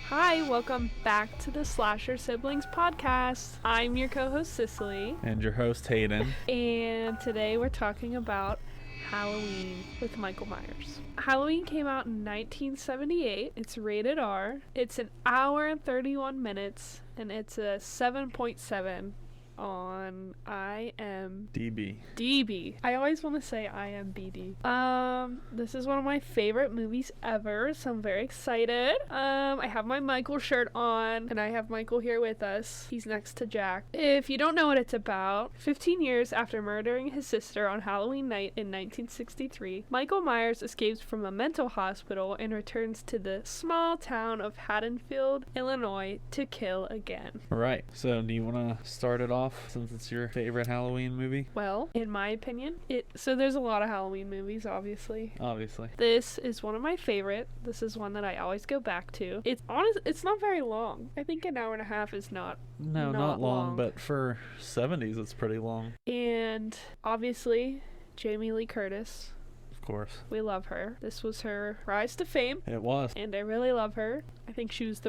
Hi, welcome back to the Slasher Siblings podcast. I'm your co-host Cicely, And your host, Hayden. and today we're talking about Halloween with Michael Myers. Halloween came out in 1978. It's rated R. It's an hour and 31 minutes, and it's a 7.7 on IMDb. I always want to say IMBD. This is one of my favorite movies ever, so I'm very excited. I have my Michael shirt on, and I have Michael here with us. He's next to Jack. If you don't know what it's about, 15 years after murdering his sister on Halloween night in 1963, Michael Myers escapes from a mental hospital and returns to the small town of Haddonfield, Illinois, to kill again. All right. So, do you want to start it off since it's your favorite Halloween movie? Well, in my opinion, so there's a lot of Halloween movies, obviously. Obviously. This is one of my favorite. This is one that I always go back to. It's not very long. I think an hour and a half is not not long, but for 70s, it's pretty long. And obviously, Jamie Lee Curtis. Of course. We love her. This was her rise to fame. It was. And I really love her. I think she was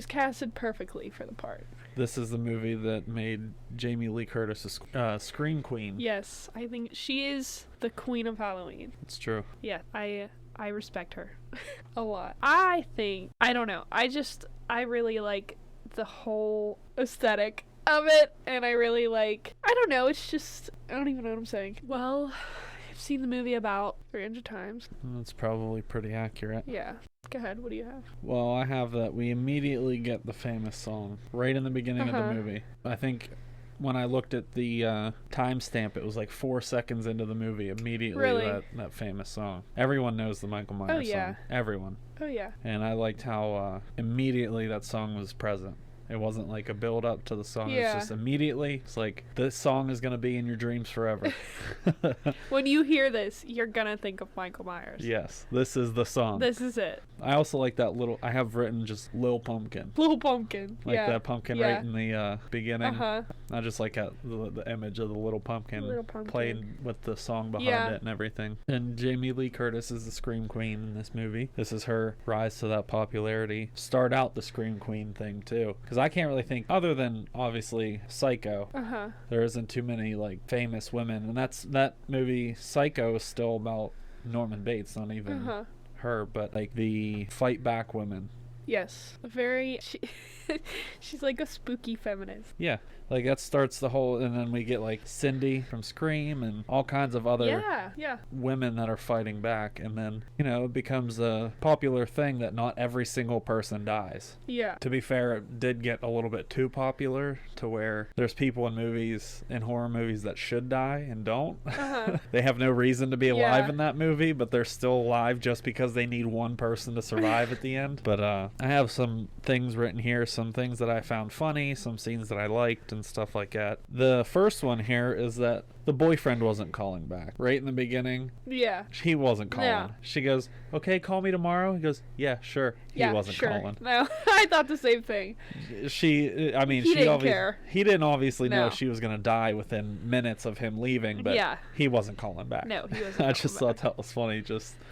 casted perfectly for the part. This is the movie that made Jamie Lee Curtis a scream queen. Yes, I think she is the queen of Halloween. It's true. Yeah, I respect her a lot. I don't know. I really like the whole aesthetic of it, and I really like, I don't know, it's just, I don't even know what I'm saying. Well, I've seen the movie about 300 times. That's probably pretty accurate. Yeah. Go ahead, what do you have? Well, I have that we immediately get the famous song right in the beginning of the movie. I think when I looked at the timestamp, it was like 4 seconds into the movie. Immediately, really? that famous song. Everyone knows the Michael Myers song. Everyone. Oh, yeah. And I liked how immediately that song was present. It wasn't like a build up to the song. Yeah. It's just immediately, it's like, this song is going to be in your dreams forever. When you hear this, you're going to think of Michael Myers. Yes, this is the song. This is it. I also like that I have written just Lil Pumpkin. Lil Pumpkin. Like that pumpkin right in the beginning. Uh-huh. I just like the image of the little pumpkin playing with the song behind it and everything. And Jamie Lee Curtis is the Scream Queen in this movie. This is her rise to that popularity. Start out the Scream Queen thing too. Because I can't really think, other than obviously Psycho, there isn't too many like famous women. And that movie Psycho is still about Norman Bates, not even her, but like the fight back women. Yes. She's like a spooky feminist. Yeah. Like that starts the whole, and then we get like Cindy from Scream and all kinds of other women that are fighting back, and then it becomes a popular thing that not every single person dies. Yeah. To be fair, it did get a little bit too popular to where there's people in horror movies that should die and don't. They have no reason to be alive in that movie, but they're still alive just because they need one person to survive at the end. But I have some things written here, some things that I found funny, some scenes that I liked and stuff like that. The first one here is that the boyfriend wasn't calling back. Right in the beginning, he wasn't calling. No. She goes, okay, call me tomorrow. He goes, yeah, sure. He wasn't calling. No, I thought the same thing. He didn't care. He didn't obviously know she was going to die within minutes of him leaving, but he wasn't calling back. No, he wasn't. I just thought that was funny.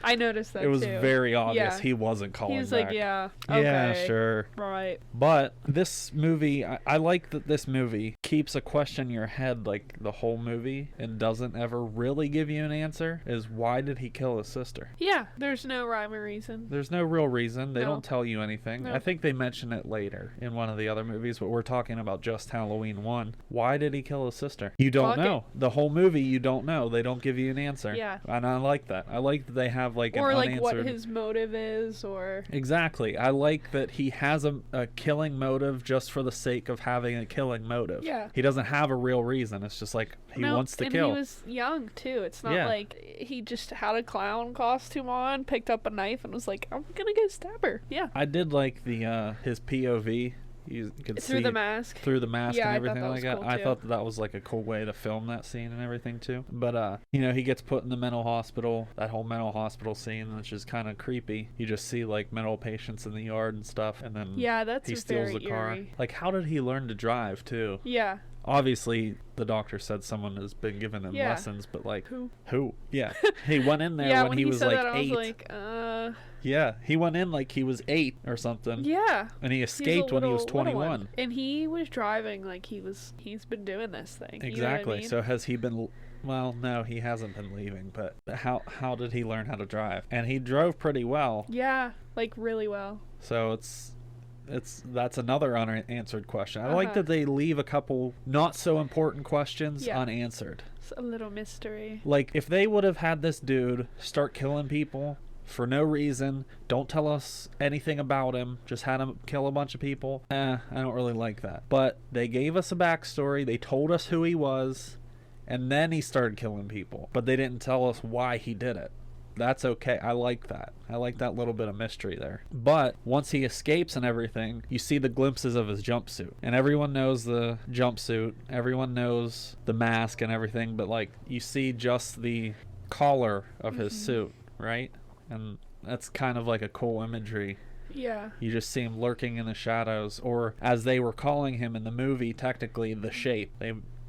I noticed that it was too. very obvious he wasn't calling back. He was like, okay. Yeah, sure. Right. But this movie, I like that this movie keeps a question in your head like the whole movie and doesn't ever really give you an answer, is why did he kill his sister? Yeah, there's no rhyme or reason. There's no real reason. They don't tell you anything. No. I think they mention it later in one of the other movies, but we're talking about just Halloween 1. Why did he kill his sister? You don't know. The whole movie, you don't know. They don't give you an answer. Yeah. And I like that. I like that they have like an unanswered... Or like what his motive is, or... Exactly. I like that he has a killing motive just for the sake of having a killing motive. Yeah. He doesn't have a real reason. It's just like he wants to kill. And he was young too. It's not like he just had a clown costume on, picked up a knife, and was like, I'm gonna go stab her. Yeah. I did like the his POV. You could see through the mask and everything like that. Cool I thought that was like a cool way to film that scene and everything too. But he gets put in the mental hospital. That whole mental hospital scene, which is kind of creepy. You just see like mental patients in the yard and stuff, and then that's he steals the car. eerie. Like, how did he learn to drive too? Yeah. obviously the doctor said someone has been giving him lessons, but like who? Yeah, he went in there yeah, when he was like that, 8. I was like, Yeah, he went in like he was 8 or something. Yeah. And he escaped when he was 21. And he was driving like he's been doing this thing. Exactly. You know what I mean? So has he been? Well, no, he hasn't been leaving. But how did he learn how to drive? And he drove pretty well. Yeah, like really well. So that's another unanswered question. I like that they leave a couple not so important questions unanswered. It's a little mystery. Like if they would have had this dude start killing people for no reason, don't tell us anything about him, just had him kill a bunch of people, I don't really like that. But they gave us a backstory, they told us who he was, and then he started killing people. But they didn't tell us why he did it. That's okay. I like that. I like that little bit of mystery there. But once he escapes and everything, you see the glimpses of his jumpsuit. And everyone knows the jumpsuit. Everyone knows the mask and everything. But, like, you see just the collar of his suit, right? And that's kind of like a cool imagery. Yeah. You just see him lurking in the shadows. Or, as they were calling him in the movie, technically, the Shape.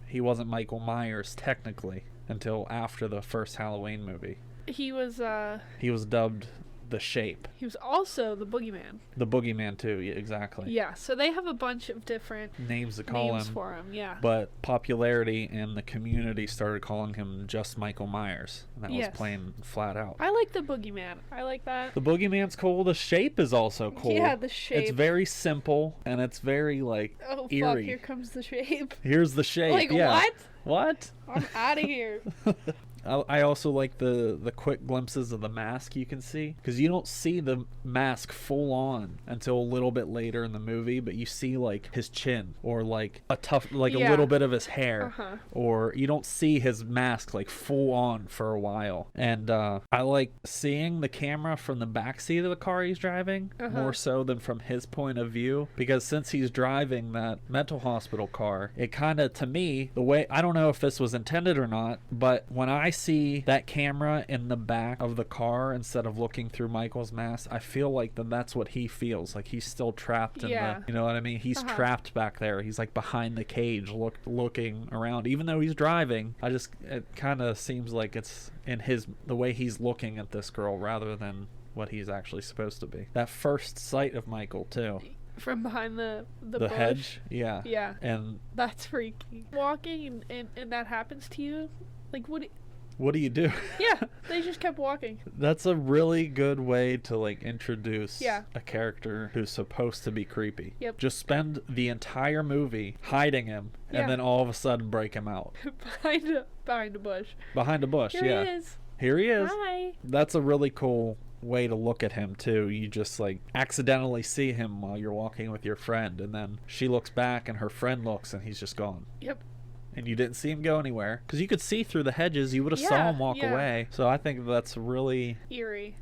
He wasn't Michael Myers, technically, until after the first Halloween movie. He was dubbed the Shape. He was also the Boogeyman. The Boogeyman too, yeah, exactly. Yeah, so they have a bunch of different names to call him for him, yeah. But popularity and the community started calling him just Michael Myers. And that was plain flat out. I like the Boogeyman. I like that. The Boogeyman's cool. The Shape is also cool. Yeah, the Shape. It's very simple and it's very like eerie. Fuck, here comes the Shape. Here's the Shape. Like yeah. What? I'm out of here. I also like the quick glimpses of the mask you can see, because you don't see the mask full on until a little bit later in the movie, but you see like his chin or like a little bit of his hair, or you don't see his mask like full on for a while. And I like seeing the camera from the back seat of the car he's driving more so than from his point of view, because since he's driving that mental hospital car, it kind of, to me, the way, I don't know if this was intended or not, but when I see that camera in the back of the car instead of looking through Michael's mask, I feel like that's what he feels like. He's still trapped in the, you know what I mean? He's trapped back there. He's like behind the cage looking around, even though he's driving. It kind of seems like it's in the way he's looking at this girl rather than what he's actually supposed to be. That first sight of Michael too, from behind the bush. Hedge, yeah, and that's freaky. Walking and that happens to you, like what do you do? Yeah, they just kept walking. That's a really good way to like introduce a character who's supposed to be creepy. Yep. Just spend the entire movie hiding him and then all of a sudden break him out. behind a bush. Behind a bush, Here he is. Here he is. Hi. That's a really cool way to look at him too. You just like accidentally see him while you're walking with your friend, and then she looks back and her friend looks and he's just gone. Yep. And you didn't see him go anywhere because you could see through the hedges. You would have saw him walk away. So I think that's really eerie,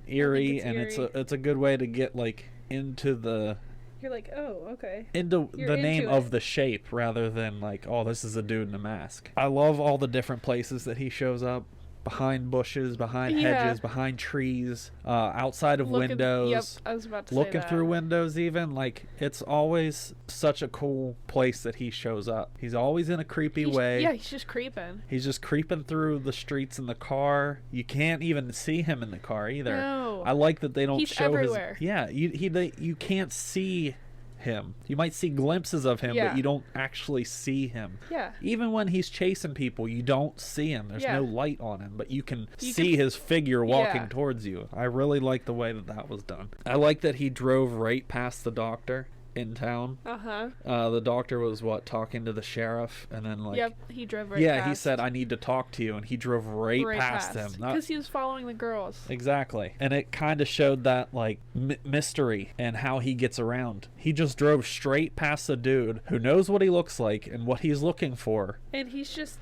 and it's a good way to get like into the. You're like, oh, okay. You're the name of the Shape rather than like, oh, this is a dude in a mask. I love all the different places that he shows up. Behind bushes, behind hedges, behind trees, outside of windows. Yep, I was about to say looking through windows even. Like, it's always such a cool place that he shows up. He's always in a creepy way. Yeah, he's just creeping. He's just creeping through the streets in the car. You can't even see him in the car either. No. I like that they don't show everywhere. You can't see him. You might see glimpses of him, but you don't actually see him. Yeah. Even when he's chasing people, you don't see him. There's no light on him, but you can see his figure walking towards you. I really like the way that was done. I like that he drove right past the doctor in town. The doctor was talking to the sheriff, and then he drove right past. He said, I need to talk to you, and he drove right past him because he was following the girls. Exactly. And it kind of showed that like mystery and how he gets around. He just drove straight past the dude who knows what he looks like and what he's looking for, and he's just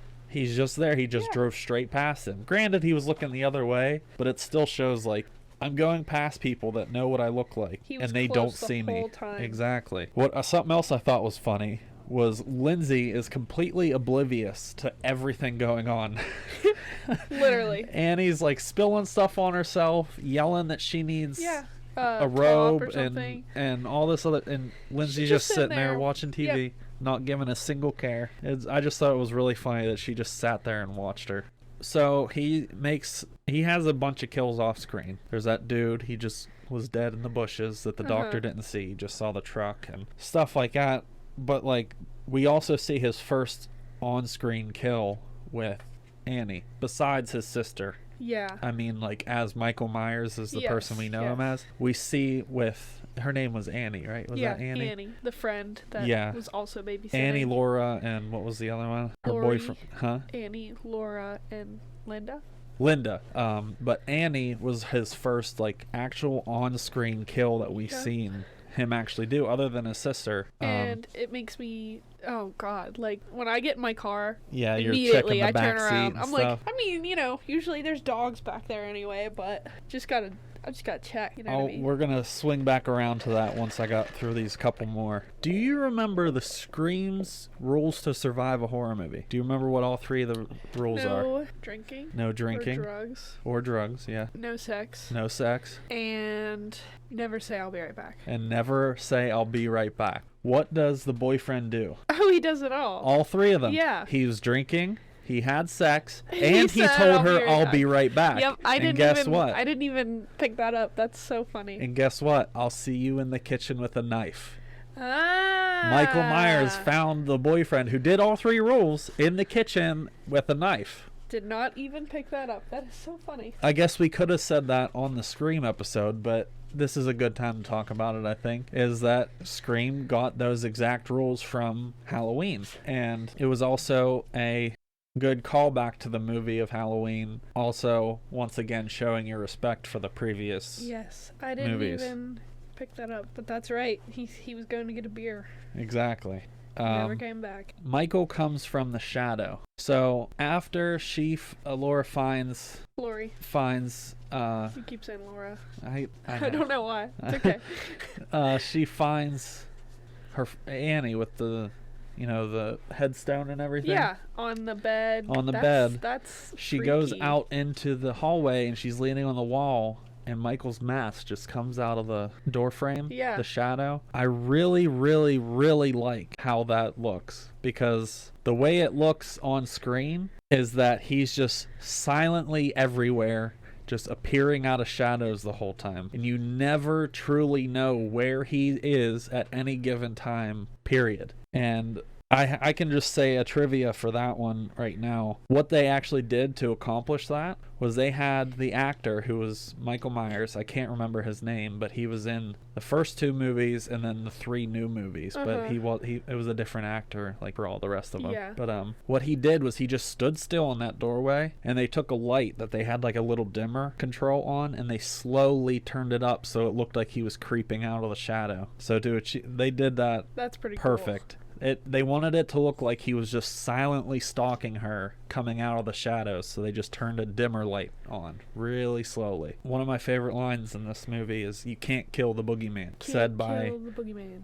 there. He just drove straight past him. Granted, he was looking the other way, but it still shows like, I'm going past people that know what I look like, and they don't see me. Exactly. Something else I thought was funny was Lindsay is completely oblivious to everything going on. Literally. Annie's like spilling stuff on herself, yelling that she needs a robe and all this other, and Lindsay's just sitting there watching TV. not giving a single care. I just thought it was really funny that she just sat there and watched her. So he has a bunch of kills off screen. There's that dude, he just was dead in the bushes that the doctor didn't see. He just saw the truck and stuff like that. But like, we also see his first on-screen kill with Annie, besides his sister. Yeah. I mean, like, as Michael Myers is the person we know him as. We see with, her name was Annie, right? Was that Annie? Annie, the friend that was also babysitting. Annie, Laura, and what was the other one? Her boyfriend. Huh? Annie, Laura, and Linda. But Annie was his first, like, actual on-screen kill that we've seen him actually do, other than his sister. And it makes me, oh god, like when I get in my car, you're checking the back turn around. I'm like, I mean, usually there's dogs back there anyway, but I just gotta check. You know what I mean? We're gonna swing back around to that once I got through these couple more. Do you remember the Scream's rules to survive a horror movie? Do you remember what all three of the rules are? No drinking. No drinking. Or drugs, yeah. No sex. No sex. And never say I'll be right back. And never say I'll be right back. What does the boyfriend do? Oh, he does it all. All three of them. Yeah. He was drinking. He had sex, and he told her, I'll be right back. Yep, I didn't even pick that up. That's so funny. And guess what? I'll see you in the kitchen with a knife. Ah. Michael Myers found the boyfriend who did all three rules in the kitchen with a knife. Did not even pick that up. That is so funny. I guess we could have said that on the Scream episode, but this is a good time to talk about it, I think, is that Scream got those exact rules from Halloween. And it was also a good callback to the movie of Halloween. Also, once again, showing your respect for the previous Yes, I didn't even pick that up, but that's right. He was going to get a beer. Exactly. Never came back. Michael comes from the shadow. So after Laura finds... Lori. Finds... you keep saying Laura. I don't know why. It's okay. She finds her Annie with the... the headstone and everything. Yeah, on the bed. That's she freaky. goes out into the hallway and she's leaning on the wall, and Michael's mask just comes out of the door frame. Yeah. The shadow. I really, really, really like how that looks, because the way it looks on screen is that he's just silently everywhere, just appearing out of shadows the whole time. And you never truly know where he is at any given time, period. And I can just say a trivia for that one right now. What they actually did to accomplish that was they had the actor who was Michael Myers. I can't remember his name, but he was in the first two movies and then the three new movies. But it was a different actor, like, for all the rest of them. Yeah. But what he did was he just stood still in that doorway, and they took a light that they had like a little dimmer control on, and they slowly turned it up so it looked like he was creeping out of the shadow. So they did that. That's pretty perfect. Cool. They wanted it to look like he was just silently stalking her, coming out of the shadows, so they just turned a dimmer light on really slowly. One of my favorite lines in this movie is, "You can't kill the boogeyman," said by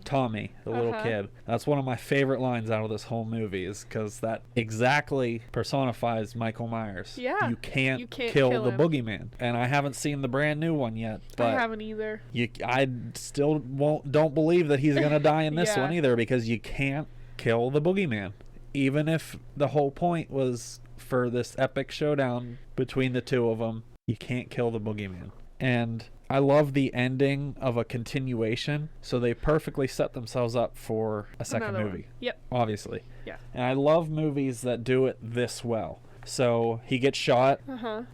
Tommy, the little kid. That's one of my favorite lines out of this whole movie, is because that exactly personifies Michael Myers. Yeah. You can't kill the boogeyman. And I haven't seen the brand new one yet, but I haven't either. I still don't believe that he's gonna die in this one either, because you can't kill the boogeyman. Even if the whole point was for this epic showdown between the two of them, you can't kill the boogeyman. And I love the ending of a continuation, so they perfectly set themselves up for a second movie. Yep. Obviously. Yeah. And I love movies that do it this well. So he gets shot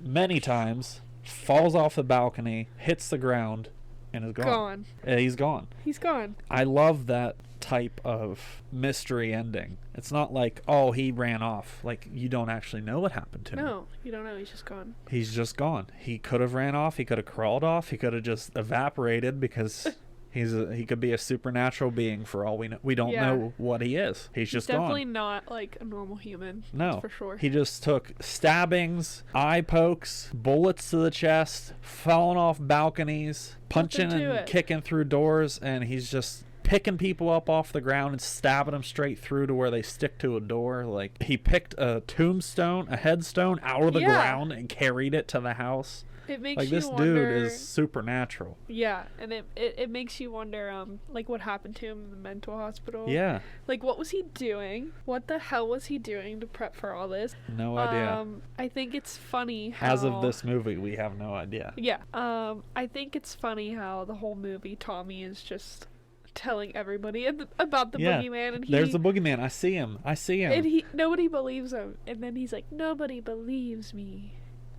many times, falls off the balcony, hits the ground, and is gone. He's gone. He's gone. I love that type of mystery ending. It's not like, oh, he ran off. Like, you don't actually know what happened to him. No, you don't know. He's just gone. He's just gone. He could have ran off. He could have crawled off. He could have just evaporated, because he could be a supernatural being for all we know. We don't know what he is. He's just definitely gone. Not like a normal human. No, that's for sure. He just took stabbings, eye pokes, bullets to the chest, falling off balconies, punching and kicking through doors, and he's just picking people up off the ground and stabbing them straight through to where they stick to a door. Like, he picked a tombstone, a headstone out of the ground and carried it to the house. It makes like you this wonder, dude is supernatural. Yeah, and it makes you wonder, like what happened to him in the mental hospital. Yeah. Like what was he doing? What the hell was he doing to prep for all this? No idea. I think it's funny how, as of this movie, we have no idea. Yeah. I think it's funny how the whole movie Tommy is just telling everybody about the boogeyman, and there's the boogeyman. I see him. And nobody believes him, and then he's like, nobody believes me.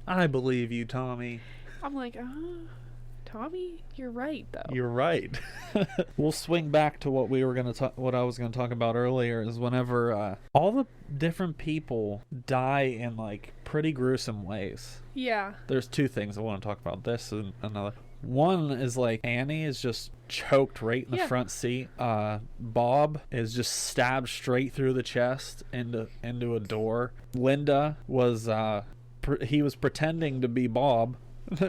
I believe you, Tommy. I'm like, Tommy, you're right though. You're right. We'll swing back to what we were gonna talk. What I was gonna talk about earlier is whenever all the different people die in like pretty gruesome ways. Yeah. There's two things I want to talk about. This and another. One is like Annie is just choked right in the front seat. Bob is just stabbed straight through the chest into a door. Linda was he was pretending to be Bob,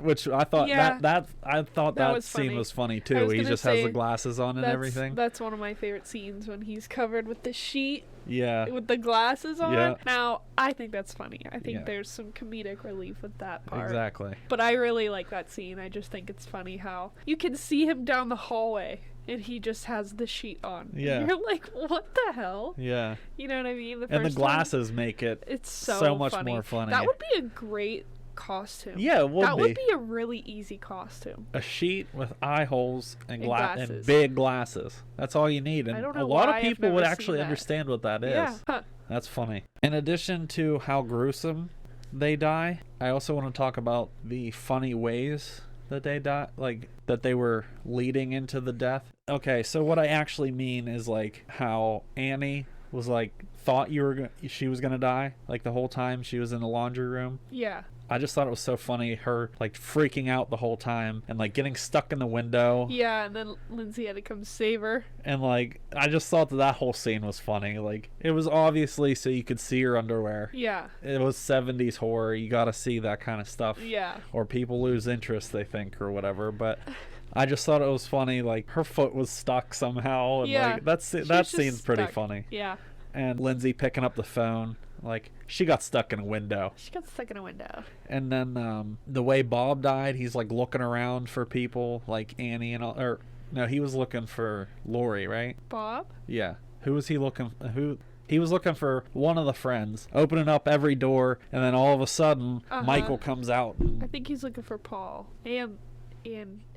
which I thought that scene was funny too. He just has the glasses on and everything. That's one of my favorite scenes when he's covered with the sheet. Yeah. With the glasses on. Yeah. Now, I think that's funny. I think there's some comedic relief with that part. Exactly. But I really like that scene. I just think it's funny how you can see him down the hallway and he just has the sheet on. Yeah. And you're like, what the hell? Yeah. You know what I mean? And the glasses make it so much more funny. That would be a great costume. Yeah, it would that would be a really easy costume. A sheet with eye holes and big glasses. That's all you need. And I don't know a lot why of people I've would never actually seen that. understand what that is. Yeah. Huh. That's funny. In addition to how gruesome they die, I also want to talk about the funny ways that they die, like that they were leading into the death. Okay, so what I actually mean is like how Annie was like thought she was gonna die like the whole time she was in the laundry room. Yeah. I just thought it was so funny, her like freaking out the whole time and like getting stuck in the window. Yeah, and then Lindsay had to come save her. And like I just thought that whole scene was funny. Like it was obviously so you could see her underwear. Yeah. It was 70s horror. You got to see that kind of stuff. Yeah. Or people lose interest, they think, or whatever. But I just thought it was funny. Like her foot was stuck somehow. And yeah. Like that scene's pretty funny. Yeah. And Lindsay picking up the phone. Like, she got stuck in a window. And then the way Bob died, he's, like, looking around for people, like Annie and all. Or, no, he was looking for Lori, right? Bob? Yeah. Who was he looking... He was looking for one of the friends, opening up every door, and then all of a sudden, Michael comes out. I think he's looking for Paul. And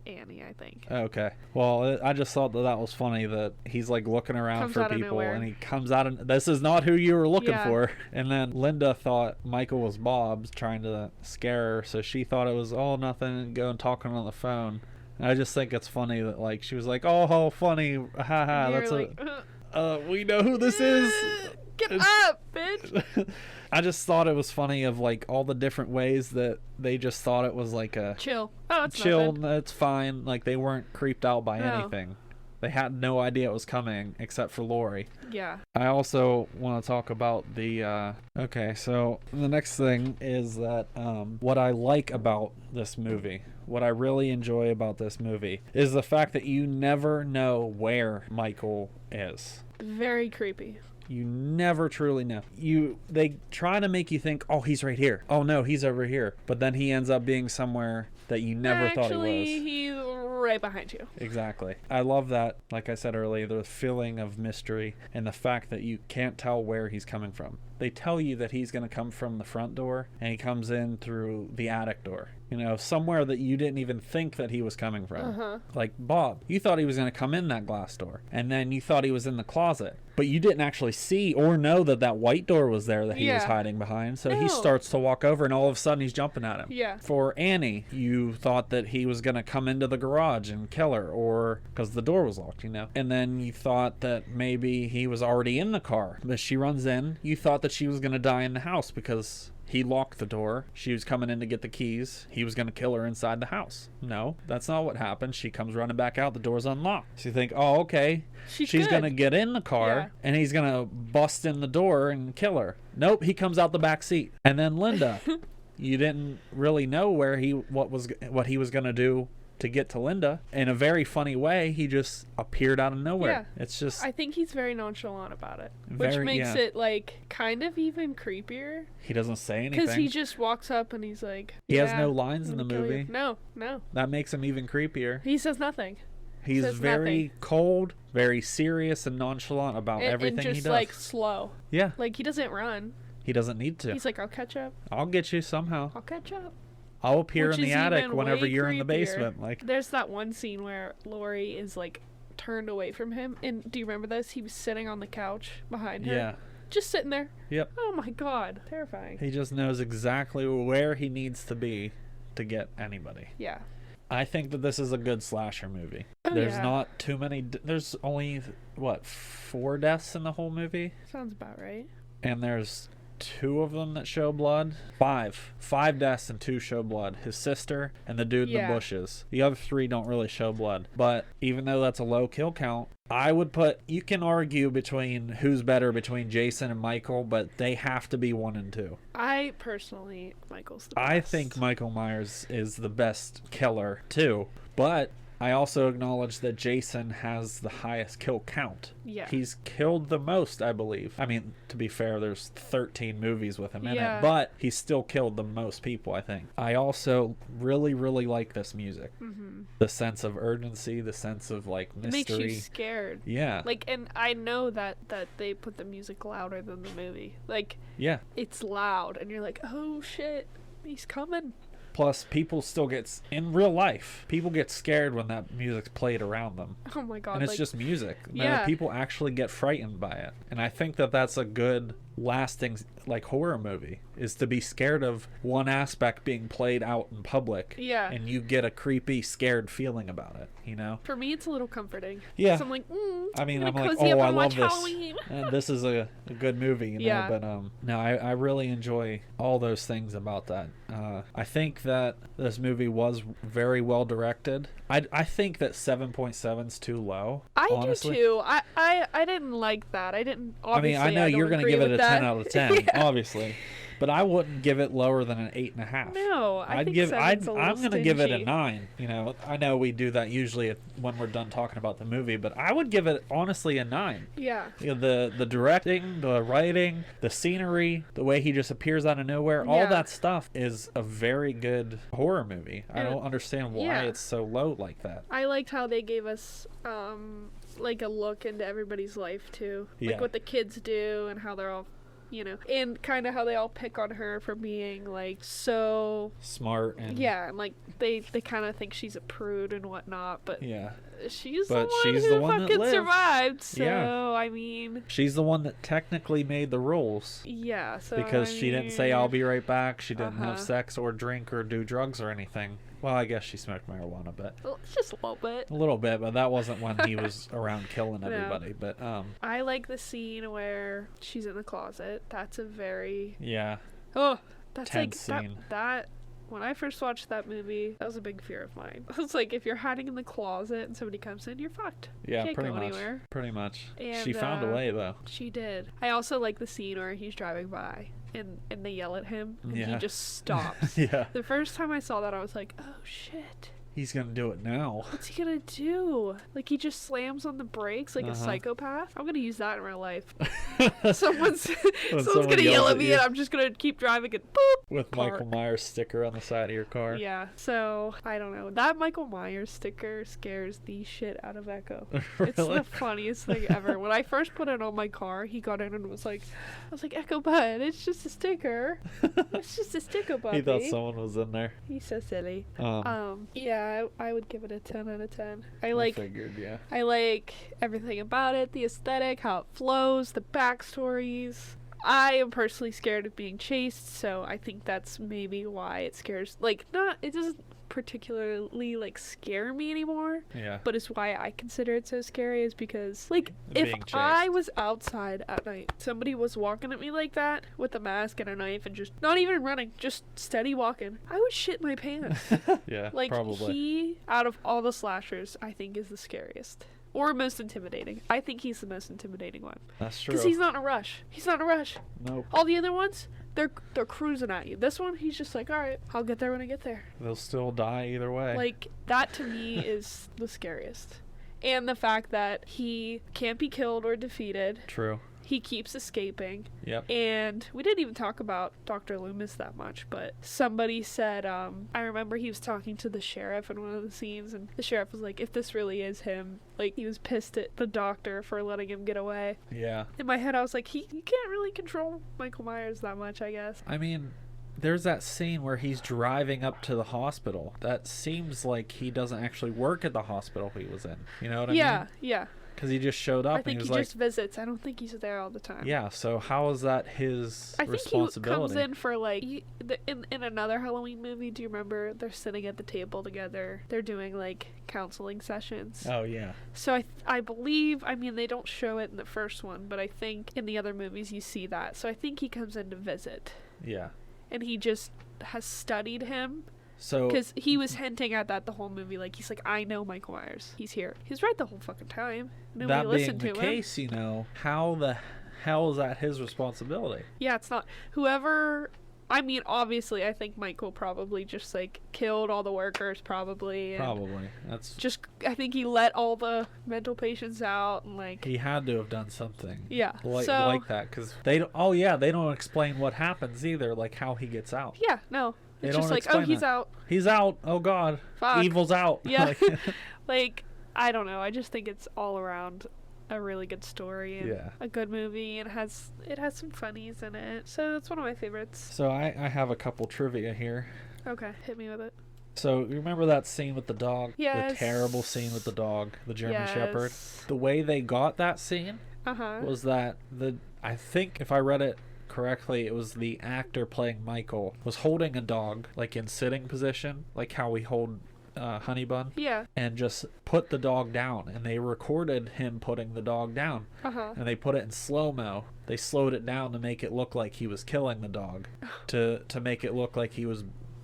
Annie, I think. Okay. Well, I just thought that was funny that he's like looking around for people and he comes out and this is not who you were looking for. And then Linda thought Michael was Bob trying to scare her, so she thought it was all nothing and going talking on the phone. And I just think it's funny that like she was like, "Oh, how funny. Haha, that's like, we know who this is." Get up, bitch. I just thought it was funny of like all the different ways that they just thought it was like a chill. Oh, it's chill. nothing. That's fine. Like they weren't creeped out by anything. They had no idea it was coming except for Lori. Yeah. I also want to talk about the okay, so the next thing is that what I like about this movie, what I really enjoy about this movie is the fact that you never know where Michael is. Very creepy. You never truly know. They try to make you think, oh, he's right here. Oh, no, he's over here. But then he ends up being somewhere that you never thought he was. Actually, he's right behind you. Exactly. I love that, like I said earlier, the feeling of mystery and the fact that you can't tell where he's coming from. They tell you that he's going to come from the front door and he comes in through the attic door. You know, somewhere that you didn't even think that he was coming from. Like Bob, you thought he was going to come in that glass door. And then you thought he was in the closet. But you didn't actually see or know that that white door was there that he was hiding behind. So he starts to walk over and all of a sudden he's jumping at him. Yeah. For Annie, you thought that he was going to come into the garage and kill her, or because the door was locked, you know. And then you thought that maybe he was already in the car. But she runs in. You thought that she was going to die in the house because he locked the door. She was coming in to get the keys. He was going to kill her inside the house. No, that's not what happened. She comes running back out. The door's unlocked. So you think, oh, okay. She's going to get in the car and he's going to bust in the door and kill her. Nope, he comes out the back seat. And then Linda, you didn't really know where what he was going to do to get to Linda in a very funny way. He just appeared out of nowhere. Yeah. It's just, I think he's very nonchalant about it, which makes it like kind of even creepier. He doesn't say anything because he just walks up and he's like, he has no lines in the movie. No. That makes him even creepier. He says nothing. He's very cold, very serious and nonchalant about everything he does. And just like slow. Yeah. Like he doesn't run. He doesn't need to. He's like, I'll catch up. I'll get you somehow. I'll catch up. I'll appear in the attic whenever you're in the basement. Like, there's that one scene where Laurie is like turned away from him, and do you remember this? He was sitting on the couch behind her. Yeah. Just sitting there. Yep. Oh my god, terrifying. He just knows exactly where he needs to be to get anybody. Yeah. I think that this is a good slasher movie. There's not too many. There's only, 4 deaths in the whole movie? Sounds about right. And there's 2 of them that show blood. 5 deaths and 2 show blood. His sister and the dude in the bushes. The other 3 don't really show blood. But even though that's a low kill count, I would put, you can argue between who's better between Jason and Michael, but they have to be 1 and 2. I personally, Michael's the best. I think Michael Myers is the best killer too, but I also acknowledge that Jason has the highest kill count. Yeah. He's killed the most, I believe. I mean, to be fair, there's 13 movies with him in Yeah. it, but he's still killed the most people, I think. I also really, really like this music. Mm-hmm. The sense of urgency, the sense of like mystery. It makes you scared. Yeah. Like, and I know that they put the music louder than the movie. Like, yeah. It's loud, and you're like, oh shit, he's coming. Plus, people still in real life, people get scared when that music's played around them. Oh my god. And it's just music. Yeah. No, people actually get frightened by it. And I think that that's a good, lasting, like, horror movie, is to be scared of one aspect being played out in public. Yeah. And you get a creepy, scared feeling about it, you know? For me, it's a little comforting. Yeah. So I'm like, I'm like, cozy up I and love watch this. Halloween. This is a good movie, you know? Yeah. But no, I really enjoy all those things about that. I think that this movie was very well directed. I think that 7.7's too low. Honestly. Do too. I didn't like that. I didn't. Obviously, I know you're going to give it a 10 out of 10, yeah. Obviously. But I wouldn't give it lower than an 8.5. No, I'm going to give it a 9. You know, I know we do that usually when we're done talking about the movie, but I would give it honestly a 9. Yeah. You know, the directing, the writing, the scenery, the way he just appears out of nowhere, all that stuff is a very good horror movie. I don't understand why it's so low like that. I liked how they gave us like a look into everybody's life too. Like what the kids do and how they're all, you know, and kind of how they all pick on her for being like so smart and and like they kind of think she's a prude and whatnot, but she's the one fucking that survived. So I mean, she's the one that technically made the rules. Yeah. So because she didn't say I'll be right back. She didn't have sex or drink or do drugs or anything. Well, I guess she smoked marijuana, but just a little bit. A little bit, but that wasn't when he was around killing everybody. But I like the scene where she's in the closet. That's a very that's tense like scene. that. When I first watched that movie, that was a big fear of mine. I was like, if you're hiding in the closet and somebody comes in, you're fucked. Yeah, you can't pretty go much. Anywhere. Pretty much. And, she found a way, though. She did. I also like the scene where he's driving by and they yell at him and he just stops. Yeah. The first time I saw that, I was like, oh shit. He's gonna do it now. What's he gonna do? Like, he just slams on the brakes like a psychopath? I'm gonna use that in real life. someone's gonna yell at me and I'm just gonna keep driving and boop! With Michael Myers sticker on the side of your car. Yeah, so, I don't know. That Michael Myers sticker scares the shit out of Echo. Really? It's the funniest thing ever. When I first put it on my car, he got in and was like, Echo bud, it's just a sticker. It's just a sticker, buddy. He thought someone was in there. He's so silly. Yeah, I would give it a 10 out of 10. I figured, yeah. I like everything about it, the aesthetic, how it flows, the backstories. I am personally scared of being chased, so I think that's maybe why it scares, it doesn't particularly scare me anymore. Yeah. But it's why I consider it so scary is because if I was outside at night, somebody was walking at me like that with a mask and a knife and just not even running, just steady walking, I would shit my pants. Yeah, probably. He, out of all the slashers, I think is the scariest. Or most intimidating. I think he's the most intimidating one. That's true. Because he's not in a rush. He's not in a rush. Nope. All the other ones, they're cruising at you. This one, he's just like, all right, I'll get there when I get there. They'll still die either way. Like, that to me is the scariest. And the fact that he can't be killed or defeated. True. He keeps escaping. Yep. And we didn't even talk about Dr. Loomis that much, but somebody said, I remember he was talking to the sheriff in one of the scenes, and the sheriff was like, if this really is him, like, he was pissed at the doctor for letting him get away. Yeah. In my head, I was like, he can't really control Michael Myers that much, I guess. I mean, there's that scene where he's driving up to the hospital. That seems like he doesn't actually work at the hospital he was in. You know what I mean? Yeah. Because he just showed up I and think he was he like... just visits. I don't think he's there all the time. Yeah, so how is that his responsibility? I think he comes in for, like... In another Halloween movie, do you remember? They're sitting at the table together. They're doing, like, counseling sessions. Oh, yeah. So I believe... I mean, they don't show it in the first one, but I think in the other movies you see that. So I think he comes in to visit. Yeah. And he just has studied him. So... Because he was hinting at that the whole movie. Like, he's like, I know Michael Myers. He's here. He's right the whole fucking time. Nobody listened to him. That being the case, you know, how the hell is that his responsibility? Yeah, it's not. Whoever... I mean, obviously, I think Michael probably just, like, killed all the workers, probably. Probably. That's... Just, I think he let all the mental patients out, and, like... He had to have done something. Yeah, like that, because they don't... Oh, yeah, they don't explain what happens either, like how he gets out. Yeah, no. They it's don't just like, oh, he's that. out. He's out. Oh, God. Fuck. Evil's out. Yeah. Like, I don't know. I just think it's all around a really good story and a good movie, and it has some funnies in it. So it's one of my favorites. So I have a couple trivia here. Okay, hit me with it. So you remember that scene with the dog? Yes. The terrible scene with the dog, the German Shepherd. Yes. The way they got that scene was that I think if I read it correctly, it was the actor playing Michael was holding a dog like in sitting position, like how we hold Honey Bun. Yeah. And just put the dog down, and they recorded him putting the dog down. And they put it in slow-mo. They slowed it down to make it look like he was killing the dog, to make it look like he was,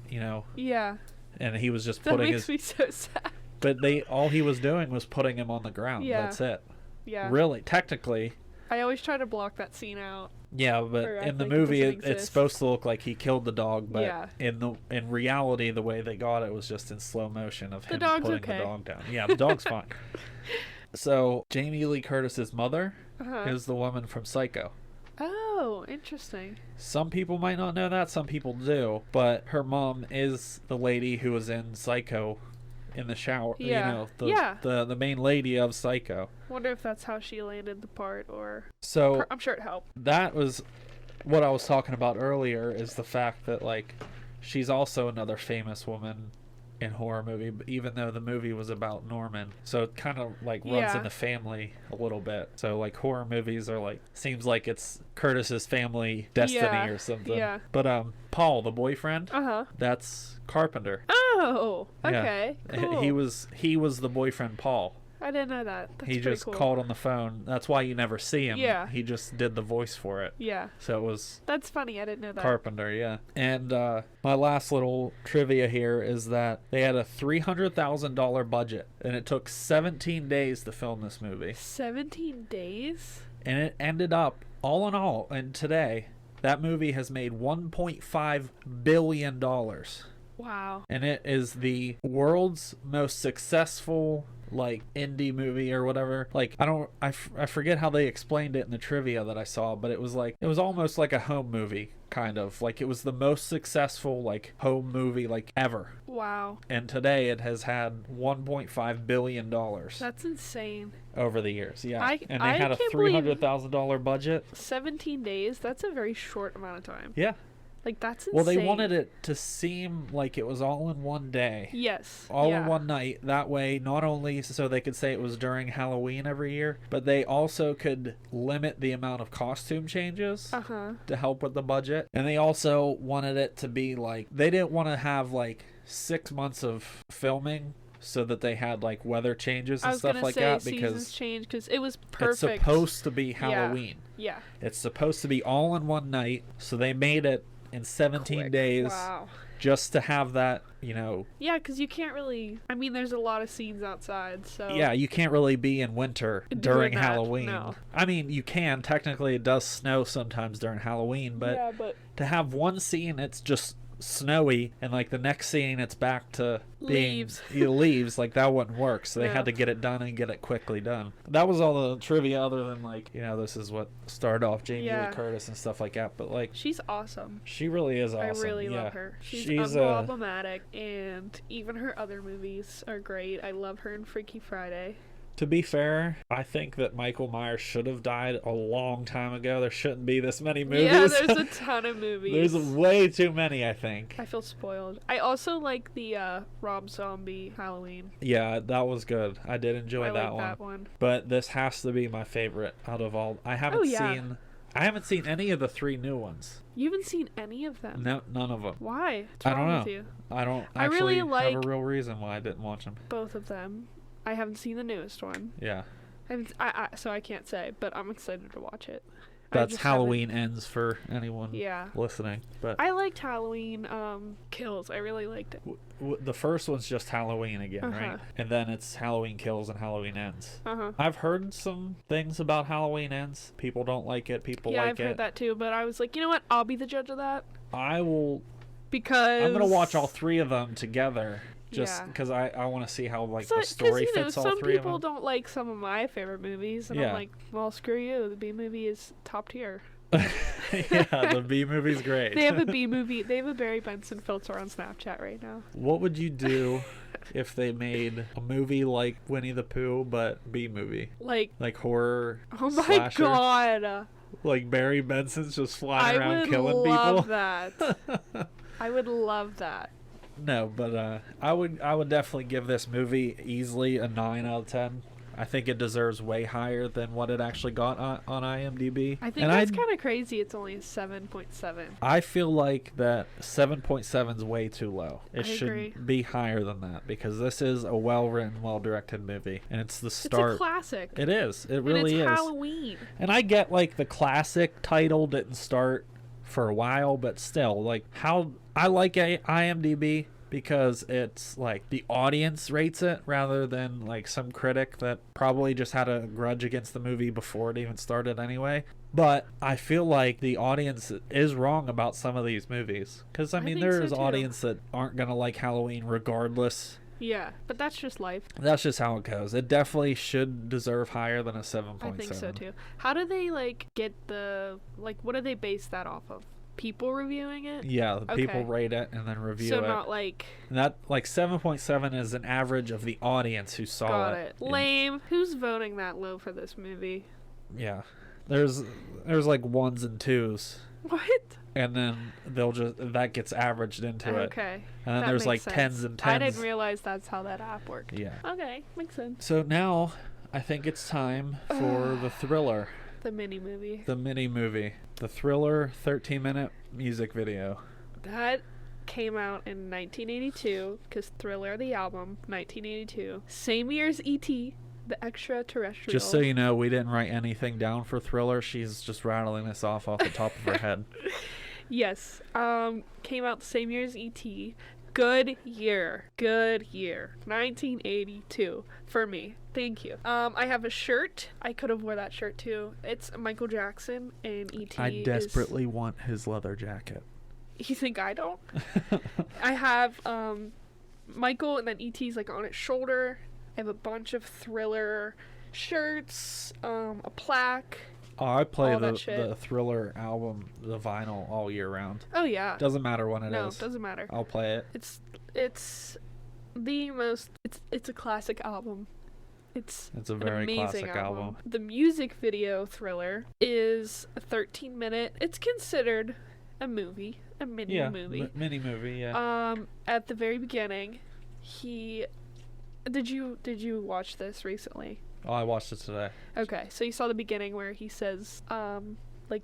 you know. Yeah. And he was just that putting makes me so sad. But all he was doing was putting him on the ground. Yeah. That's it. Yeah. Really, technically. I always try to block that scene out. Yeah, but in the movie, it's supposed to look like he killed the dog, but in reality, the way they got it was just in slow motion of him putting the dog down. Yeah, the dog's fine. So Jamie Lee Curtis's mother is the woman from Psycho. Oh, interesting. Some people might not know that, some people do, but her mom is the lady who was in Psycho in the shower. Yeah. You know, the main lady of Psycho. Wonder if that's how she landed the part, or... So I'm sure it helped. That was what I was talking about earlier, is the fact that, like, she's also another famous woman in horror movie, even though the movie was about Norman. So it kind of, like, runs in the family a little bit. So, like, horror movies are, like, seems like it's Curtis's family destiny or something. Yeah. But, Paul, the boyfriend, that's Carpenter. Oh, okay. Yeah. Cool. He was the boyfriend, Paul. I didn't know that. That's he just cool. called on the phone. That's why you never see him. Yeah. He just did the voice for it. Yeah. So it was... That's funny. I didn't know that. Carpenter, yeah. And my last little trivia here is that they had a $300,000 budget, and it took 17 days to film this movie. 17 days? And it ended up, all in all, and today, that movie has made $1.5 billion. Wow. And it is the world's most successful, like, indie movie or whatever. Like, I forget how they explained it in the trivia that I saw, but it was almost like a home movie, kind of. Like, it was the most successful, like, home movie, like, ever. Wow. And today it has had $1.5 billion. That's insane. Over the years, yeah. And they I had a $300,000 budget. 17 days? That's a very short amount of time. Yeah. Like, that's insane. Well, they wanted it to seem like it was all in one day. Yes. All in one night. That way, not only so they could say it was during Halloween every year, but they also could limit the amount of costume changes to help with the budget. And they also wanted it to be like, they didn't want to have like 6 months of filming so that they had like weather changes and stuff like that, because change, because it was perfect. It's supposed to be Halloween. Yeah. It's supposed to be all in one night, so they made it in 17 days. Wow. just to have that, you know. Yeah, because you can't really, I mean, there's a lot of scenes outside, so. Yeah, you can't really be in winter during Halloween. No. I mean, you can. Technically, it does snow sometimes during Halloween, but to have one scene, it's just snowy, and like the next scene it's back to being leaves, like that wouldn't work, so they had to get it done and get it quickly done. That was all the trivia, other than like, you know, this is what started off Jamie Lee Curtis and stuff like that, but like she's awesome. She really is awesome. I really love her. She's unproblematic, and even her other movies are great. I love her in Freaky Friday. To be fair, I think that Michael Myers should have died a long time ago. There shouldn't be this many movies. Yeah, there's a ton of movies. There's way too many, I think. I feel spoiled. I also like the Rob Zombie Halloween. Yeah, that was good. I did enjoy that one. But this has to be my favorite out of all. I haven't seen any of the 3 new ones. You haven't seen any of them? No, none of them. Why? What's I don't wrong know. With you? I don't actually have a real reason why I didn't watch them. Both of them. I haven't seen the newest one. Yeah. So I can't say, but I'm excited to watch it. That's Halloween Ends for anyone listening. But I liked Halloween Kills. I really liked it. The first one's just Halloween again, right? And then it's Halloween Kills and Halloween Ends. I've heard some things about Halloween Ends. People don't like it. People like it. Yeah, I've heard that too, but I was like, you know what? I'll be the judge of that. I will. Because I'm going to watch all 3 of them together. Just because I want to see how the story fits all 3 of them. Some people don't like some of my favorite movies, and I'm like, well, screw you. The B movie is top tier. Yeah, the B movie's great. They have a B movie. They have a Barry Benson filter on Snapchat right now. What would you do if they made a movie like Winnie the Pooh, but B movie? Like horror. Oh my slasher? God. Like Barry Benson's just flying around killing people. I would love that. I would love that. No, but I would definitely give this movie easily a 9 out of 10. I think it deserves way higher than what it actually got on IMDb. I think that's kind of crazy. It's only a 7.7. I feel like that 7.7 is way too low. It should be higher than that, because this is a well-written, well-directed movie, and it's the start. It's a classic. It is. It really is. It's Halloween. And I get like the classic title didn't start for a while, but still, like, how I like IMDb because it's like the audience rates it rather than like some critic that probably just had a grudge against the movie before it even started anyway. But I feel like the audience is wrong about some of these movies, because I mean there's audience that aren't gonna like Halloween regardless. Yeah, but that's just life. That's just how it goes. It definitely should deserve higher than a 7.7. I think so too. How do they get what do they base that off of? People reviewing it? Yeah, people rate it and then review it. So not like... That 7.7 is an average of the audience who saw Got it. Lame. Who's voting that low for this movie? Yeah. There's like 1s and 2s. What? And then that gets averaged into it. Okay. And then there's like 10s and 10s. I didn't realize that's how that app worked. Yeah. Okay, makes sense. So now I think it's time for the thriller. The mini movie. The Thriller 13-minute music video. That came out in 1982, because Thriller, the album, 1982. Same year as E.T., the extraterrestrial. Just so you know, we didn't write anything down for Thriller. She's just rattling this off the top of her head. Yes. Came out the same year as E.T. Good year. 1982 for me. Thank you. I have a shirt. I could have wore that shirt too. It's Michael Jackson and E.T. I desperately want his leather jacket. You think I don't? I have Michael, and then E.T.'s like on its shoulder. I have a bunch of Thriller shirts, a plaque. Oh, I play the Thriller album, the vinyl, all year round. Oh yeah. Doesn't matter when it is. No, it doesn't matter. I'll play it. It's the most. It's a classic album. It's a very classic album. The music video Thriller is a 13-minute. It's considered a movie, a mini movie. Mini movie, yeah. At the very beginning, did you watch this recently? Oh, I watched it today. Okay, so you saw the beginning where he says,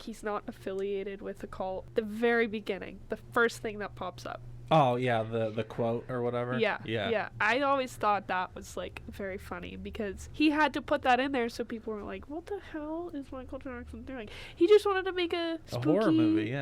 he's not affiliated with a cult. The very beginning, the first thing that pops up Oh yeah, the quote or whatever. Yeah. I always thought that was like very funny because he had to put that in there so people were like, "What the hell is Michael Jackson doing?" He just wanted to make a horror movie,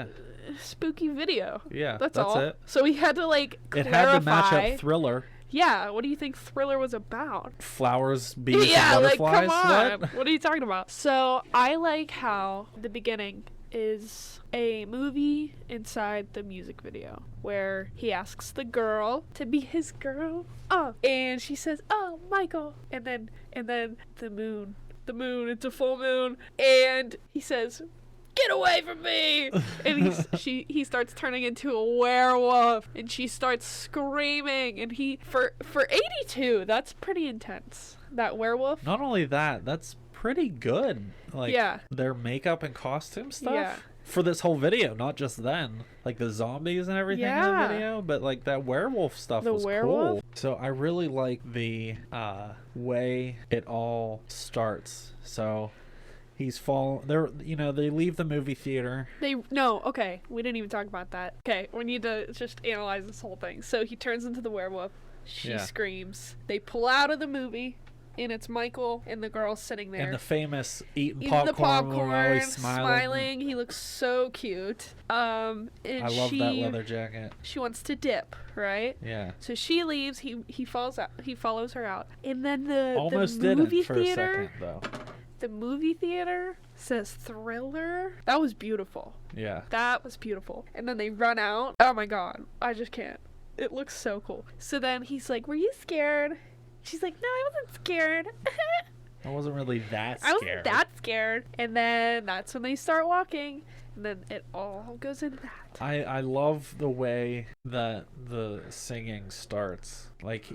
spooky video. Yeah, that's all. It. So he had to like clarify. It had to match up Thriller. Yeah, what do you think Thriller was about? Flowers, bees, and butterflies? Like, come on. What are you talking about? So I like how the beginning is a movie inside the music video where he asks the girl to be his girl. And she says, "Oh, Michael." And then the moon, it's a full moon, and he says, "Get away from me!" And he starts turning into a werewolf, and she starts screaming. And he for 82, that's pretty intense. That werewolf. Not only that, that's pretty good. Like their makeup and costume stuff for this whole video, not just then. Like the zombies and everything in the video, but like that werewolf stuff was cool. So I really like the way it all starts. So he's they leave the movie theater. Okay. We didn't even talk about that. Okay, we need to just analyze this whole thing. So he turns into the werewolf. She screams. They pull out of the movie, and it's Michael and the girl sitting there. And the famous eating popcorn always smiling. He looks so cute. And I love that leather jacket. She wants to dip, right? Yeah. So she leaves. He falls out. He follows her out. And then the almost movie didn't for theater, a second though. The movie theater says Thriller. That was beautiful. Yeah. That was beautiful. And then they run out. Oh my god. I just can't. It looks so cool. So then he's like, "Were you scared?" She's like, "No, I wasn't scared." I wasn't really that scared. I wasn't that scared. And then that's when they start walking. And then it all goes into that. I love the way that the singing starts. Like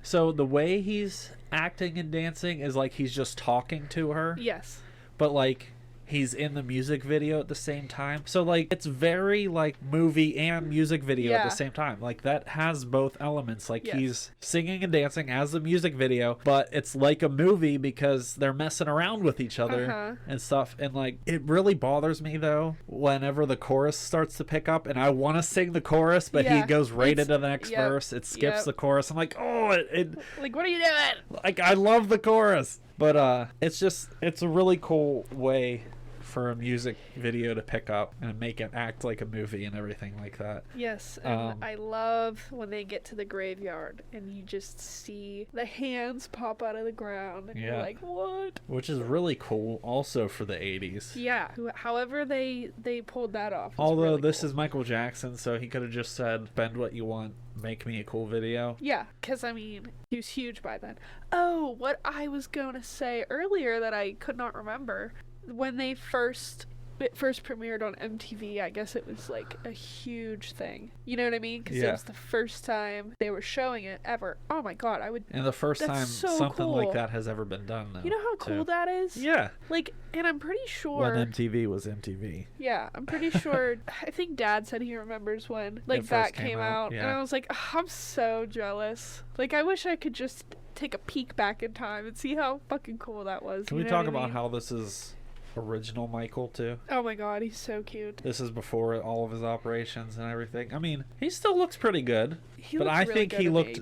so the way he's acting and dancing is like he's just talking to her. Yes. But like he's in the music video at the same time. So like it's very like movie and music video at the same time. Like that has both elements. Like he's singing and dancing as the music video, but it's like a movie because they're messing around with each other and stuff. And like it really bothers me though whenever the chorus starts to pick up and I want to sing the chorus, but he goes right into the next verse. It skips the chorus. I'm like, oh, it like, what are you doing? Like I love the chorus, but it's a really cool way for a music video to pick up and make it act like a movie and everything like that. Yes, and I love when they get to the graveyard and you just see the hands pop out of the ground and you're like, what? Which is really cool also for the 80s. Yeah, however they pulled that off. Although really this cool. is Michael Jackson, so he could have just said, "Spend what you want, make me a cool video." Yeah, because I mean, he was huge by then. Oh, what I was going to say earlier that I could not remember. When they first premiered on MTV, I guess it was like a huge thing. You know what I mean? Because it was the first time they were showing it ever. Oh my god, And the first time something like that has ever been done. Though, you know how cool that is? Yeah. Like, and I'm pretty sure when MTV was MTV. Yeah, I'm pretty sure. I think Dad said he remembers when like that came out, and I was like, oh, I'm so jealous. Like, I wish I could just take a peek back in time and see how fucking cool that was. Can we talk about how this is original Michael too? Oh my god, he's so cute. This is before all of his operations and everything. I mean, he still looks pretty good. I think he looked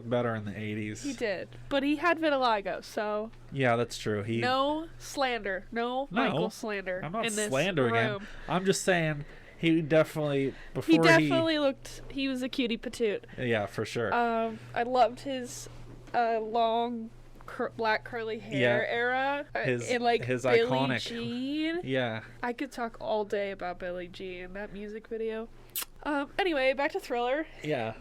better in the 80s. He did. But he had vitiligo, so yeah, that's true. No slander. No Michael slander. I'm not slandering him. I'm just saying he definitely he was a cutie patoot. Yeah, for sure. I loved his long black curly hair era in like his Billie iconic Jean. Yeah, I could talk all day about Billie Jean, that music video. Anyway, back to Thriller. Yeah.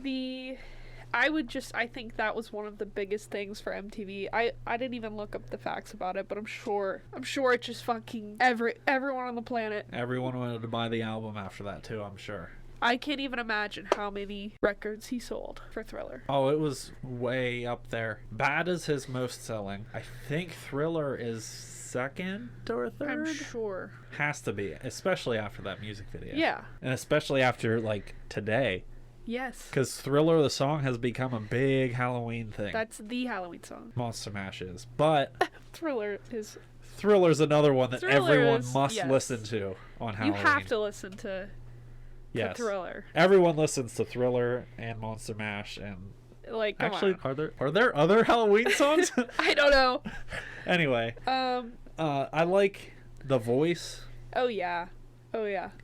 I think that was one of the biggest things for MTV. I didn't even look up the facts about it, but I'm sure it just fucking everyone on the planet. Everyone wanted to buy the album after that too, I'm sure. I can't even imagine how many records he sold for Thriller. Oh, it was way up there. Bad is his most selling. I think Thriller is second or third. I'm sure. Has to be, especially after that music video. Yeah. And especially after like today. Yes. Because Thriller, the song, has become a big Halloween thing. That's the Halloween song. Monster Mash is. But Thriller's another one that everyone must listen to on Halloween. You have to listen to to Thriller. Everyone listens to Thriller and Monster Mash and like actually are there other Halloween songs? I don't know. Anyway, I like the voice. Oh yeah.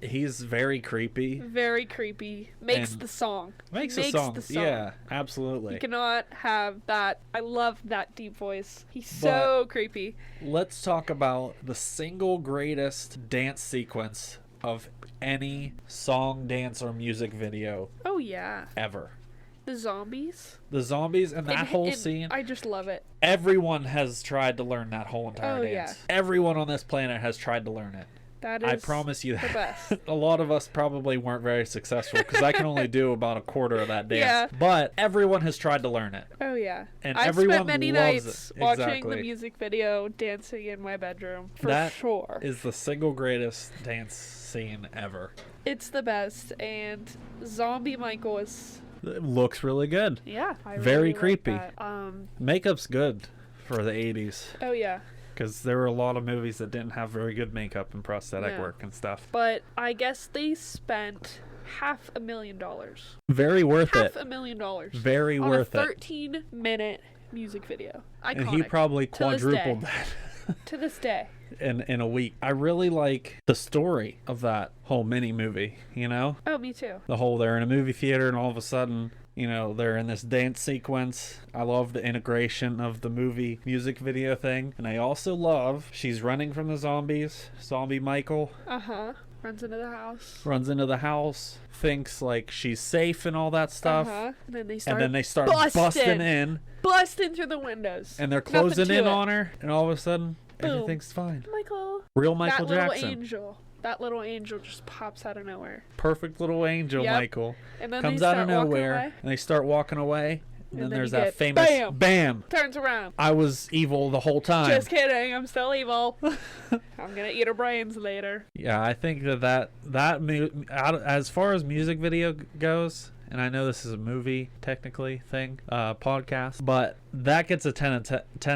He's very creepy. Very creepy. Makes the song. Makes the song. Yeah, absolutely. You cannot have that. I love that deep voice. He's so creepy. Let's talk about the single greatest dance sequence of any song, dance, or music video. Oh yeah. Ever. The zombies. And that whole scene. I just love it. Everyone has tried to learn that whole entire dance. Yeah. Everyone on this planet has tried to learn it. That is I promise you that. The best. A lot of us probably weren't very successful because I can only do about a quarter of that dance. Yeah. But everyone has tried to learn it. Oh yeah. And I've everyone spent many loves nights it. watching Exactly. the music video, dancing in my bedroom. Sure. That is the single greatest dance scene ever. It's the best, and Zombie Michael is. It looks really good. Yeah. Very creepy. Like that. Makeup's good for the 80s. Oh yeah. Because there were a lot of movies that didn't have very good makeup and prosthetic work and stuff. But I guess they spent $500,000. Very worth it. $500,000. Very worth it. On a 13-minute music video. Iconic. And he probably quadrupled that. To this day. In a week. I really like the story of that whole mini movie, you know? Oh, me too. The whole they're in a movie theater and all of a sudden, you know, they're in this dance sequence. I love the integration of the movie music video thing. And I also love she's running from the zombies. Zombie Michael. Runs into the house. Thinks like she's safe and all that stuff. And then they start busting in. Busting through the windows. And they're closing in on her. And all of a sudden, everything's fine. Michael. Real Michael Jackson. That little angel just pops out of nowhere. Perfect little angel, Michael. And then comes out of nowhere, and they start walking away. And then there's that famous bam! Turns around. I was evil the whole time. Just kidding, I'm still evil. I'm gonna eat her brains later. Yeah, I think that as far as music video goes, and I know this is a movie technically thing, podcast, but that gets a 10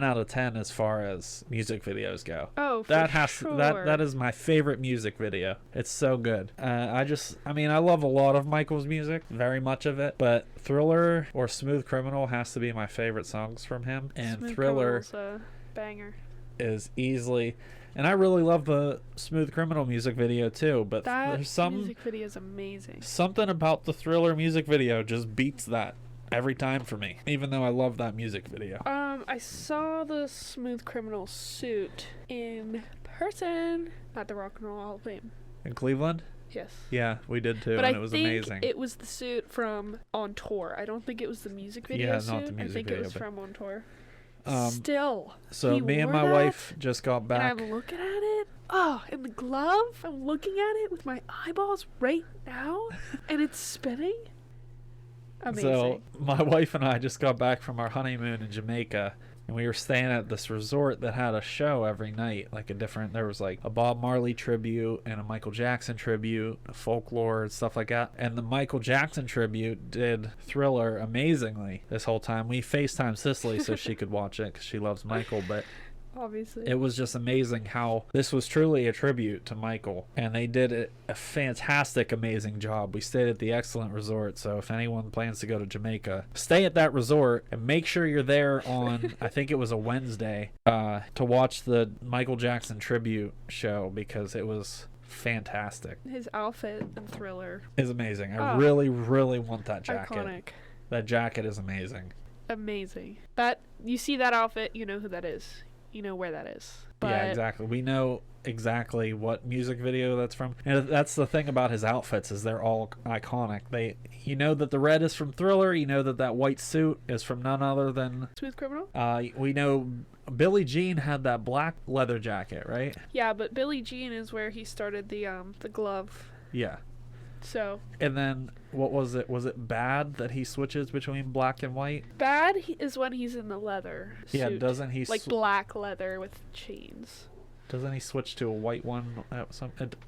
out of 10 as far as music videos go. Oh, that is my favorite music video. It's so good. I love a lot of Michael's music, very much of it, but Thriller or Smooth Criminal has to be my favorite songs from him, and Smooth Thriller Criminal's a banger. Is easily. And I really love the Smooth Criminal music video too, but there's music video is amazing. Something about the Thriller music video just beats that every time for me, even though I love that music video. I saw the Smooth Criminal suit in person at the Rock and Roll Hall of Fame. In Cleveland? Yes. Yeah, we did too, and it was amazing. It was the suit from On Tour. I don't think it was the music video suit. Not the music video. I think it was from On Tour. So me and my wife just got back. And I'm looking at it. Oh, and the glove. I'm looking at it with my eyeballs right now, and it's spinning. Amazing. So my wife and I just got back from our honeymoon in Jamaica, and we were staying at this resort that had a show every night, there was like a Bob Marley tribute and a Michael Jackson tribute, a folklore and stuff like that. And the Michael Jackson tribute did Thriller amazingly this whole time. We FaceTimed Cicely so she could watch it because she loves Michael, but obviously it was just amazing how this was truly a tribute to Michael, and they did a fantastic, amazing job. We stayed at the Excellent Resort, so if anyone plans to go to Jamaica, stay at that resort and make sure you're there on I think it was a Wednesday to watch the Michael Jackson tribute show, because it was fantastic. His outfit in Thriller is amazing. I really want that jacket. Iconic. That jacket is amazing. That you see that outfit, you know who that is. You know where that is. But yeah, exactly. We know exactly what music video that's from, and that's the thing about his outfits is they're all iconic. You know that the red is from Thriller. You know that white suit is from none other than Smooth Criminal. We know Billie Jean had that black leather jacket, right? Yeah, but Billie Jean is where he started the glove. Yeah. So. And then what was it? Was it Bad that he switches between black and white? Bad is when he's in the leather suit. Yeah, doesn't he? Like black leather with chains. Doesn't he switch to a white one?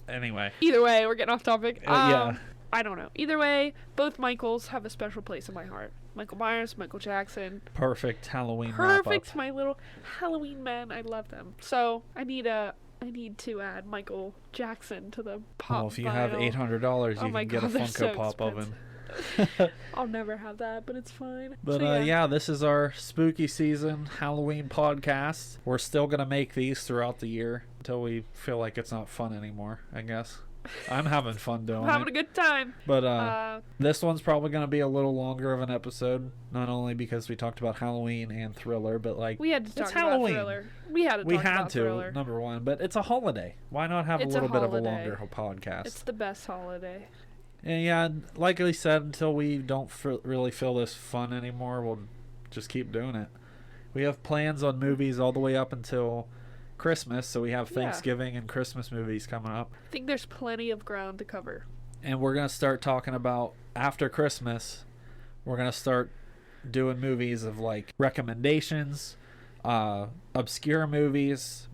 Anyway. Either way, we're getting off topic. Yeah. I don't know. Either way, both Michaels have a special place in my heart. Michael Myers, Michael Jackson. Perfect Halloween wrap-up. My little Halloween men. I love them. So I need a I need to add Michael Jackson to the pop. Well, if you have $800, you can get a Funko Pop oven. I'll never have that, but it's fine. But yeah, this is our spooky season Halloween podcast. We're still gonna make these throughout the year until we feel like it's not fun anymore, I guess. I'm having fun doing it. I'm having a good time. But this one's probably going to be a little longer of an episode, not only because we talked about Halloween and Thriller, but like we had to talk about Thriller. We had to Thriller. Number one, but it's a holiday. Why not have a little bit of a longer podcast? It's the best holiday. And yeah, like I said, until we don't really feel this fun anymore, we'll just keep doing it. We have plans on movies all the way up until Christmas, so we have Thanksgiving and Christmas movies coming up. I think there's plenty of ground to cover. And we're going to start talking about, after Christmas, we're going to start doing movies of like recommendations, obscure movies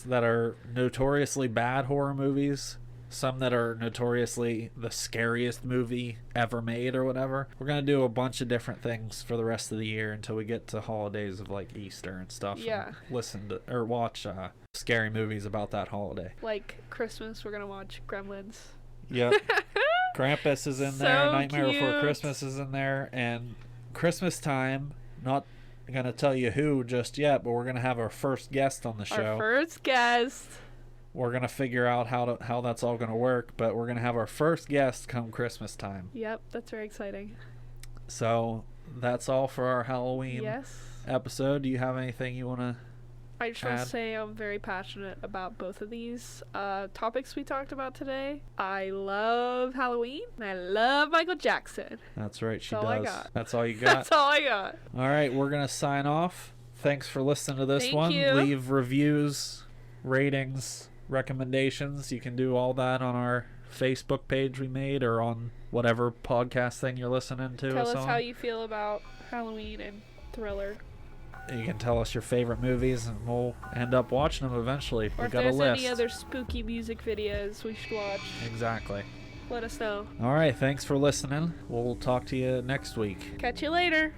that are notoriously bad horror movies, some that are notoriously the scariest movie ever made or whatever. We're going to do a bunch of different things for the rest of the year until we get to holidays of like Easter and stuff. Yeah. And listen to or watch scary movies about that holiday. Like Christmas, we're going to watch Gremlins. Yep. Krampus is in there. Nightmare Before Christmas is in there. And Christmas time, not going to tell you who just yet, but we're going to have our first guest on the show. Our first guest. We're going to figure out how that's all going to work, but we're going to have our first guest come Christmas time. Yep, that's very exciting. So that's all for our Halloween episode. Do you have anything you want to I just want to say I'm very passionate about both of these topics we talked about today. I love Halloween, and I love Michael Jackson. That's right, she does. All I got. That's all you got? That's all I got. All right, we're going to sign off. Thanks for listening to this one. You. Leave reviews, ratings, recommendations. You can do all that on our Facebook page we made or on whatever podcast thing you're listening to. Tell us how you feel about Halloween and Thriller. You can tell us your favorite movies and we'll end up watching them eventually. Or we got if there's a list. any other spooky music videos we should watch. Exactly. Let us know. All right, thanks for listening. We'll talk to you next week. Catch you later.